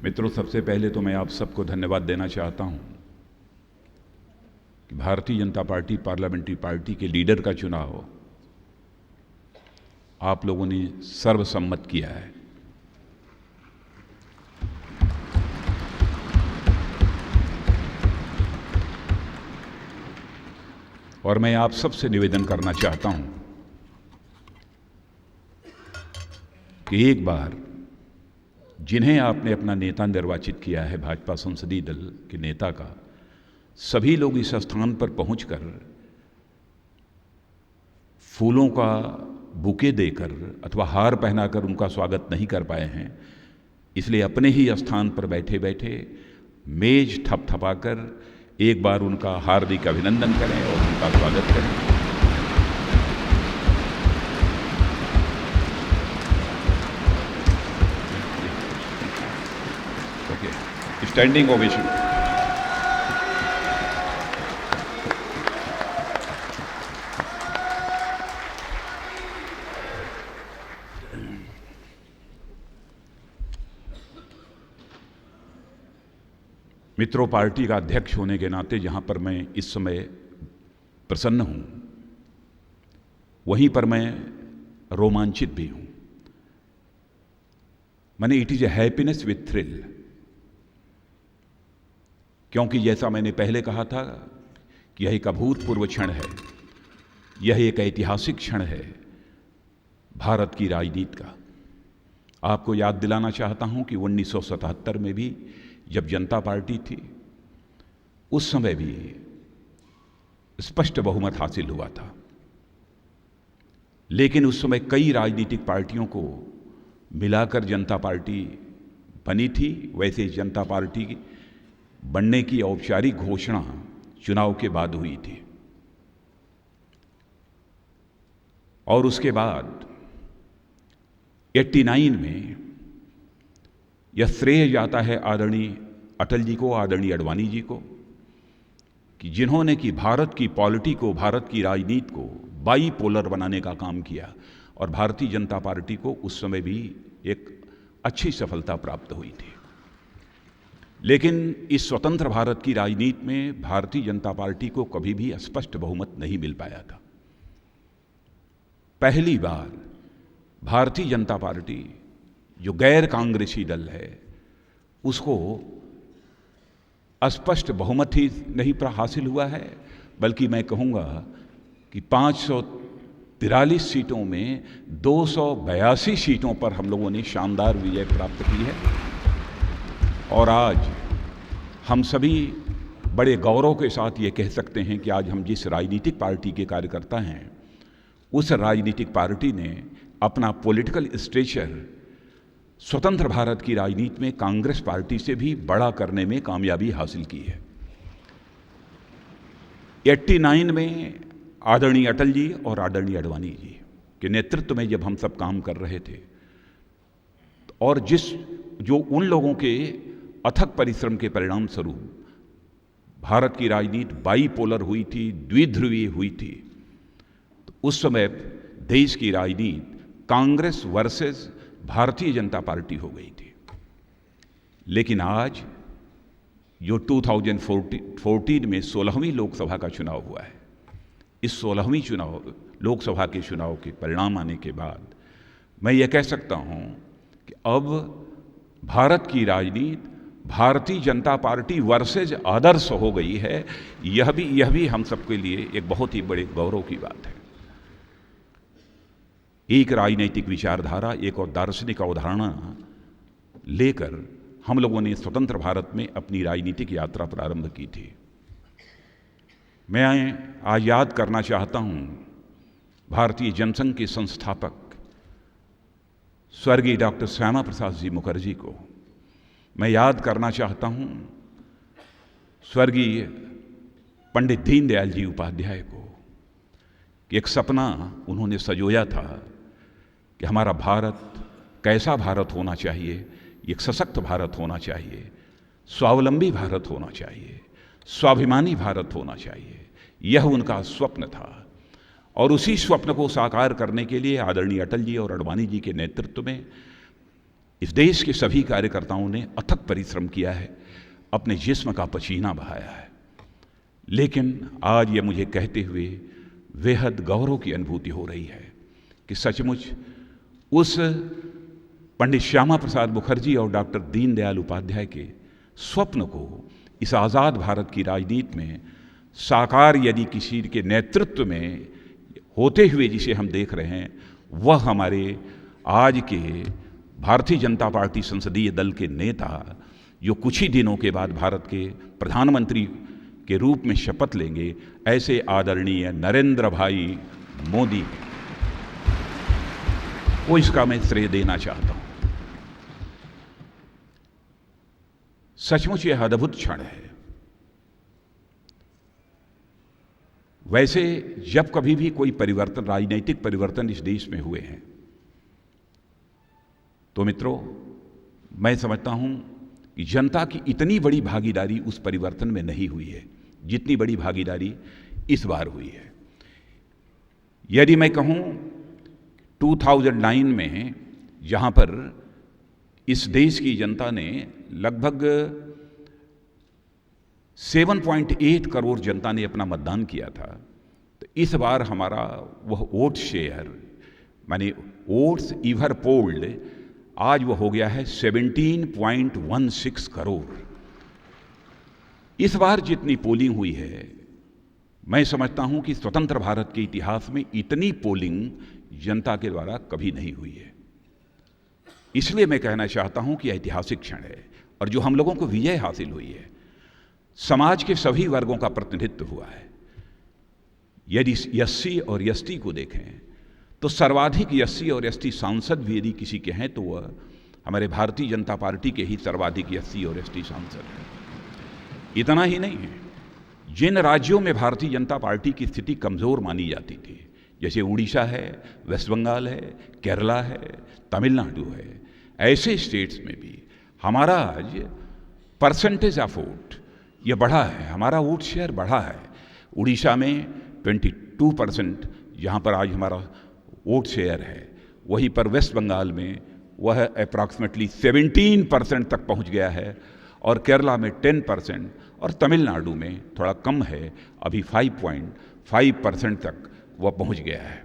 मित्रों, सबसे पहले तो मैं आप सबको धन्यवाद देना चाहता हूं कि Bharatiya Janata party parliamentary party के लीडर का चुनाव आप लोगों ने सर्वसम्मत किया है। और मैं आप सबसे निवेदन करना चाहता हूं कि एक बार जिन्हें आपने अपना नेता निर्वाचित किया है, भाजपा संसदीय दल के नेता का, सभी लोग इस स्थान पर पहुंचकर फूलों का बुके देकर अथवा हार पहनाकर उनका स्वागत नहीं कर पाए हैं। इसलिए अपने ही स्थान पर बैठे बैठे मेज थपथपाकर एक बार उनका हार्दिक अभिनंदन करें और उनका स्वागत करें। Okay, standing ovation. मित्रों, पार्टी का अध्यक्ष होने के नाते जहां पर मैं इस समय प्रसन्न हूं, वहीं पर मैं रोमांचित भी हूं। माने it is a happiness with thrill, क्योंकि जैसा मैंने पहले कहा था कि यह एक अभूतपूर्व क्षण है, यह एक ऐतिहासिक क्षण है भारत की राजनीति का। आपको याद दिलाना चाहता हूं कि 1977 में भी जब जनता पार्टी थी, उस समय भी स्पष्ट बहुमत हासिल हुआ था। लेकिन उस समय कई राजनीतिक पार्टियों को मिलाकर जनता पार्टी बनी थी। वैसे जनता पार्टी बनने की औपचारिक घोषणा चुनाव के बाद हुई थी और उसके बाद 89 में यह श्रेय जाता है आदरणीय अटल जी को, आदरणीय आडवाणी जी को, कि जिन्होंने कि भारत की पॉलिटी को, भारत की राजनीति को बाईपोलर बनाने का काम किया और भारतीय जनता पार्टी को उस समय भी एक अच्छी सफलता प्राप्त हुई थी। लेकिन इस स्वतंत्र भारत की राजनीति में भारतीय जनता पार्टी को कभी भी स्पष्ट बहुमत नहीं मिल पाया था। पहली बार भारतीय जनता पार्टी, जो गैर कांग्रेसी दल है, उसको स्पष्ट बहुमत ही नहीं हासिल हुआ है, बल्कि मैं कहूँगा कि 543 सीटों में 282 सीटों पर हम लोगों ने शानदार विजय प्राप्त की है। और आज हम सभी बड़े गौरव के साथ ये कह सकते हैं कि आज हम जिस राजनीतिक पार्टी के कार्यकर्ता हैं, उस राजनीतिक पार्टी ने अपना पॉलिटिकल स्टेचर स्वतंत्र भारत की राजनीति में कांग्रेस पार्टी से भी बड़ा करने में कामयाबी हासिल की है। 89 में आदरणीय अटल जी और आदरणीय आडवाणी जी के नेतृत्व में जब हम सब काम कर रहे थे, और जो उन लोगों के अथक परिश्रम के परिणाम स्वरूप भारत की राजनीति बाईपोलर हुई थी, द्विध्रुवीय हुई थी, तो उस समय देश की राजनीति कांग्रेस वर्सेस भारतीय जनता पार्टी हो गई थी। लेकिन आज जो 2014 में 16वीं लोकसभा का चुनाव हुआ है, इस 16वीं लोकसभा के चुनाव के परिणाम आने के बाद मैं ये कह सकता हूँ कि अब भारत की राजनीति भारतीय जनता पार्टी वर्सेज आदर्श हो गई है। यह भी हम सबके लिए एक बहुत ही बड़े गौरव की बात है। एक राजनीतिक विचारधारा, एक और दार्शनिक अवधारणा लेकर हम लोगों ने स्वतंत्र भारत में अपनी राजनीतिक यात्रा प्रारंभ की थी। मैं आज याद करना चाहता हूं भारतीय जनसंघ के संस्थापक स्वर्गीय डॉक्टर श्यामा प्रसाद जी मुखर्जी को। मैं याद करना चाहता हूं स्वर्गीय पंडित दीनदयाल जी उपाध्याय को, कि एक सपना उन्होंने सजोया था कि हमारा भारत कैसा भारत होना चाहिए, एक सशक्त भारत होना चाहिए, स्वावलंबी भारत होना चाहिए, स्वाभिमानी भारत होना चाहिए। यह उनका स्वप्न था और उसी स्वप्न को साकार करने के लिए आदरणीय अटल जी और आडवाणी जी के नेतृत्व में इस देश के सभी कार्यकर्ताओं ने अथक परिश्रम किया है, अपने जिस्म का पसीना बहाया है। लेकिन आज ये मुझे कहते हुए बेहद गौरव की अनुभूति हो रही है कि सचमुच उस पंडित श्यामा प्रसाद मुखर्जी और डॉक्टर दीनदयाल उपाध्याय के स्वप्न को इस आज़ाद भारत की राजनीति में साकार यदि किसी के नेतृत्व में होते हुए जिसे हम देख रहे हैं, वह हमारे आज के भारतीय जनता पार्टी संसदीय दल के नेता, जो कुछ ही दिनों के बाद भारत के प्रधानमंत्री के रूप में शपथ लेंगे, ऐसे आदरणीय नरेंद्र भाई मोदी को इसका मैं श्रेय देना चाहता हूं। सचमुच यह अद्भुत क्षण है। वैसे जब कभी भी कोई परिवर्तन, राजनीतिक परिवर्तन इस देश में हुए हैं, तो मित्रों मैं समझता हूं कि जनता की इतनी बड़ी भागीदारी उस परिवर्तन में नहीं हुई है जितनी बड़ी भागीदारी इस बार हुई है। यदि मैं कहूं 2009 में जहां पर इस देश की जनता ने लगभग 7.8 करोड़ जनता ने अपना मतदान किया था, तो इस बार हमारा वह वोट शेयर, माने वोट्स ईवर पोल्ड, आज वो हो गया है 17.16 करोड़। इस बार जितनी पोलिंग हुई है, मैं समझता हूं कि स्वतंत्र भारत के इतिहास में इतनी पोलिंग जनता के द्वारा कभी नहीं हुई है। इसलिए मैं कहना चाहता हूं कि ऐतिहासिक क्षण है और जो हम लोगों को विजय हासिल हुई है, समाज के सभी वर्गों का प्रतिनिधित्व हुआ है। यदि एससी और एसटी को देखें तो सर्वाधिक एससी और एसटी सांसद भी यदि किसी के हैं तो वह हमारे भारतीय जनता पार्टी के ही सर्वाधिक एससी और एसटी सांसद हैं। इतना ही नहीं है, जिन राज्यों में भारतीय जनता पार्टी की स्थिति कमज़ोर मानी जाती थी, जैसे उड़ीसा है, वेस्ट बंगाल है, केरला है, तमिलनाडु है, ऐसे स्टेट्स में भी हमारा आज परसेंटेज ऑफ वोट ये बढ़ा है, हमारा वोट शेयर बढ़ा है। उड़ीसा में 22% जहाँ पर आज हमारा वोट शेयर है, वहीं पर वेस्ट बंगाल में वह अप्रॉक्सीमेटली 17% तक पहुँच गया है, और केरला में 10% और तमिलनाडु में थोड़ा कम है, अभी 5.5% तक वह पहुँच गया है।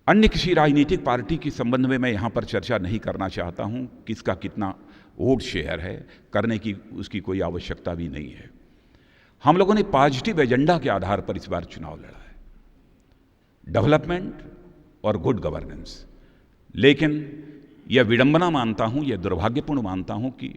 अन्य किसी राजनीतिक पार्टी के संबंध में मैं यहाँ पर चर्चा नहीं करना चाहता हूँ, किसका कितना वोट शेयर है, करने की उसकी कोई आवश्यकता भी नहीं है। हम लोगों ने पॉजिटिव एजेंडा के आधार पर इस बार चुनाव लड़ा है, डेवलपमेंट और गुड गवर्नेंस। लेकिन यह विडंबना मानता हूँ, यह दुर्भाग्यपूर्ण मानता हूँ कि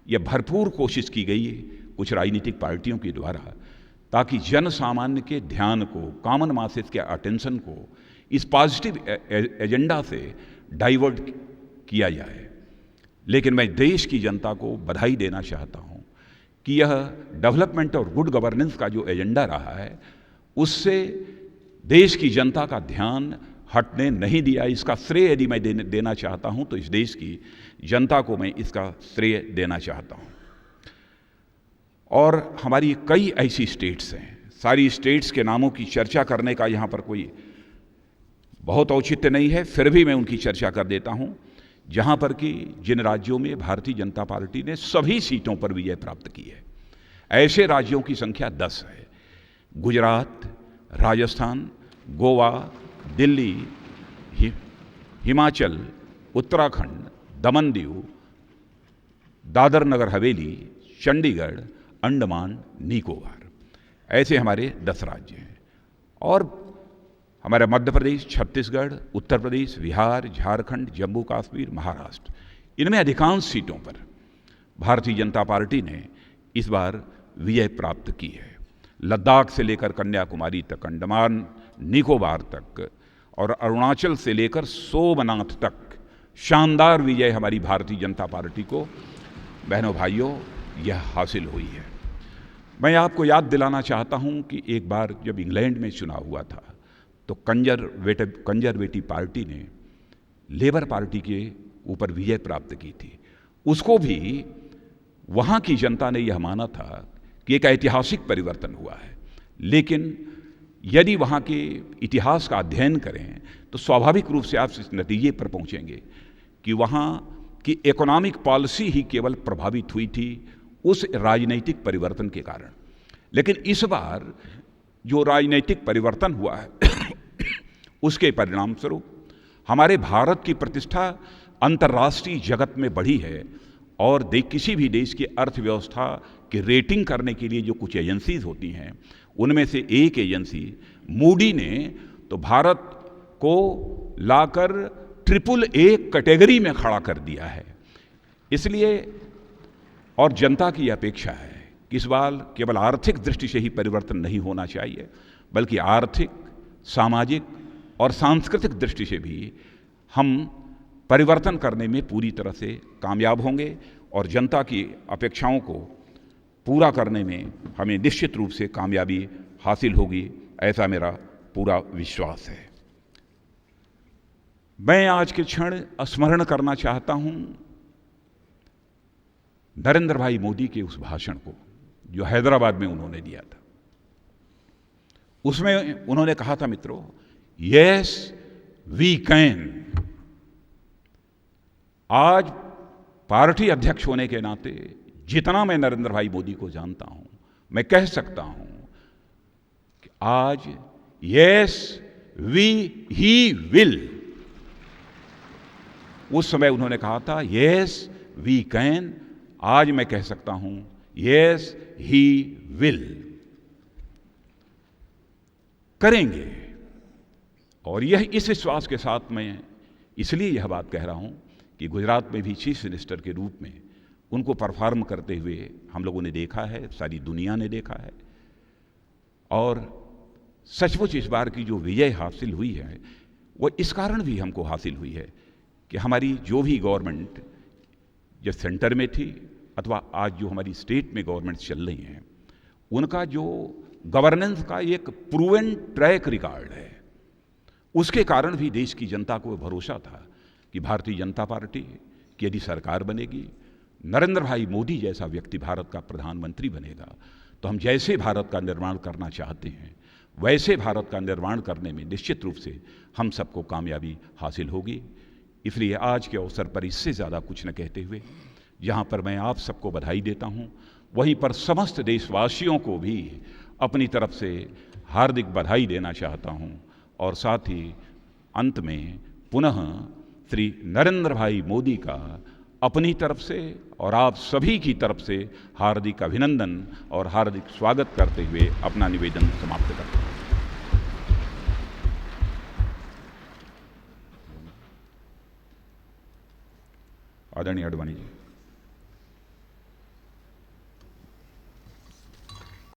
यह भरपूर कोशिश की गई है कुछ राजनीतिक पार्टियों के द्वारा, ताकि जन सामान्य के ध्यान को, कॉमन मासेस के अटेंशन को इस पॉजिटिव एजेंडा से डाइवर्ट किया जाए। लेकिन मैं देश की जनता को बधाई देना चाहता हूँ कि यह डेवलपमेंट और गुड गवर्नेंस का जो एजेंडा रहा है, उससे देश की जनता का ध्यान हटने नहीं दिया। इसका श्रेय यदि मैं देना चाहता हूँ तो इस देश की जनता को मैं इसका श्रेय देना चाहता हूँ। और हमारी कई ऐसी स्टेट्स हैं, सारी स्टेट्स के नामों की चर्चा करने का यहाँ पर कोई बहुत औचित्य नहीं है, फिर भी मैं उनकी चर्चा कर देता हूँ, जहाँ पर कि जिन राज्यों में भारतीय जनता पार्टी ने सभी सीटों पर विजय प्राप्त की है। ऐसे राज्यों की संख्या 10 है। गुजरात, राजस्थान, गोवा, दिल्ली, हिमाचल, उत्तराखंड, दमन दीव, दादर नगर हवेली, चंडीगढ़, अंडमान निकोबार, ऐसे हमारे 10 राज्य हैं। और हमारा मध्य प्रदेश, छत्तीसगढ़, उत्तर प्रदेश, बिहार, झारखंड, जम्मू कश्मीर, महाराष्ट्र, इनमें अधिकांश सीटों पर भारतीय जनता पार्टी ने इस बार विजय प्राप्त की है। लद्दाख से लेकर कन्याकुमारी तक, अंडमान निकोबार तक और अरुणाचल से लेकर सोमनाथ तक शानदार विजय हमारी भारतीय जनता पार्टी को, बहनों भाइयों, यह हासिल हुई है। मैं आपको याद दिलाना चाहता हूं कि एक बार जब इंग्लैंड में चुनाव हुआ था तो कंजरवेटिव पार्टी ने लेबर पार्टी के ऊपर विजय प्राप्त की थी। उसको भी वहाँ की जनता ने यह माना था कि एक ऐतिहासिक परिवर्तन हुआ है। लेकिन यदि वहाँ के इतिहास का अध्ययन करें तो स्वाभाविक रूप से आप इस नतीजे पर पहुँचेंगे कि वहाँ की इकोनॉमिक पॉलिसी ही केवल प्रभावित हुई थी उस राजनीतिक परिवर्तन के कारण। लेकिन इस बार जो राजनीतिक परिवर्तन हुआ है उसके परिणाम स्वरूप हमारे भारत की प्रतिष्ठा अंतर्राष्ट्रीय जगत में बढ़ी है। और किसी भी देश की अर्थव्यवस्था की रेटिंग करने के लिए जो कुछ एजेंसीज होती हैं, उनमें से एक एजेंसी मूडी ने तो भारत को लाकर AAA कैटेगरी में खड़ा कर दिया है। इसलिए और जनता की अपेक्षा है कि इस बार केवल आर्थिक दृष्टि से ही परिवर्तन नहीं होना चाहिए, बल्कि आर्थिक, सामाजिक और सांस्कृतिक दृष्टि से भी हम परिवर्तन करने में पूरी तरह से कामयाब होंगे और जनता की अपेक्षाओं को पूरा करने में हमें निश्चित रूप से कामयाबी हासिल होगी, ऐसा मेरा पूरा विश्वास है। मैं आज के क्षण स्मरण करना चाहता हूं नरेंद्र भाई मोदी के उस भाषण को जो हैदराबाद में उन्होंने दिया था। उसमें उन्होंने कहा था, मित्रों, यस वी कैन। आज पार्टी अध्यक्ष होने के नाते जितना मैं नरेंद्र भाई मोदी को जानता हूं, मैं कह सकता हूं कि आज यस वी ही विल। उस समय उन्होंने कहा था यस वी कैन, आज मैं कह सकता हूं यस ही विल। करेंगे। और यह इस विश्वास के साथ मैं इसलिए यह बात कह रहा हूं कि गुजरात में भी चीफ मिनिस्टर के रूप में उनको परफॉर्म करते हुए हम लोगों ने देखा है, सारी दुनिया ने देखा है। और सचमुच इस बार की जो विजय हासिल हुई है वो इस कारण भी हमको हासिल हुई है कि हमारी जो भी गवर्नमेंट जो सेंटर में थी अथवा आज जो हमारी स्टेट में गवर्नमेंट चल रही हैं, उनका जो गवर्नेंस का एक प्रूवन ट्रैक रिकॉर्ड है, उसके कारण भी देश की जनता को भरोसा था कि भारतीय जनता पार्टी की यदि सरकार बनेगी, नरेंद्र भाई मोदी जैसा व्यक्ति भारत का प्रधानमंत्री बनेगा, तो हम जैसे भारत का निर्माण करना चाहते हैं वैसे भारत का निर्माण करने में निश्चित रूप से हम सबको कामयाबी हासिल होगी। इसलिए आज के अवसर पर इससे ज़्यादा कुछ न कहते हुए जहाँ पर मैं आप सबको बधाई देता हूँ, वहीं पर समस्त देशवासियों को भी अपनी तरफ से हार्दिक बधाई देना चाहता हूँ। और साथ ही अंत में पुनः श्री नरेंद्र भाई मोदी का अपनी तरफ से और आप सभी की तरफ से हार्दिक अभिनंदन और हार्दिक स्वागत करते हुए अपना निवेदन समाप्त करता हूँ। आदरणीय आडवाणी जी।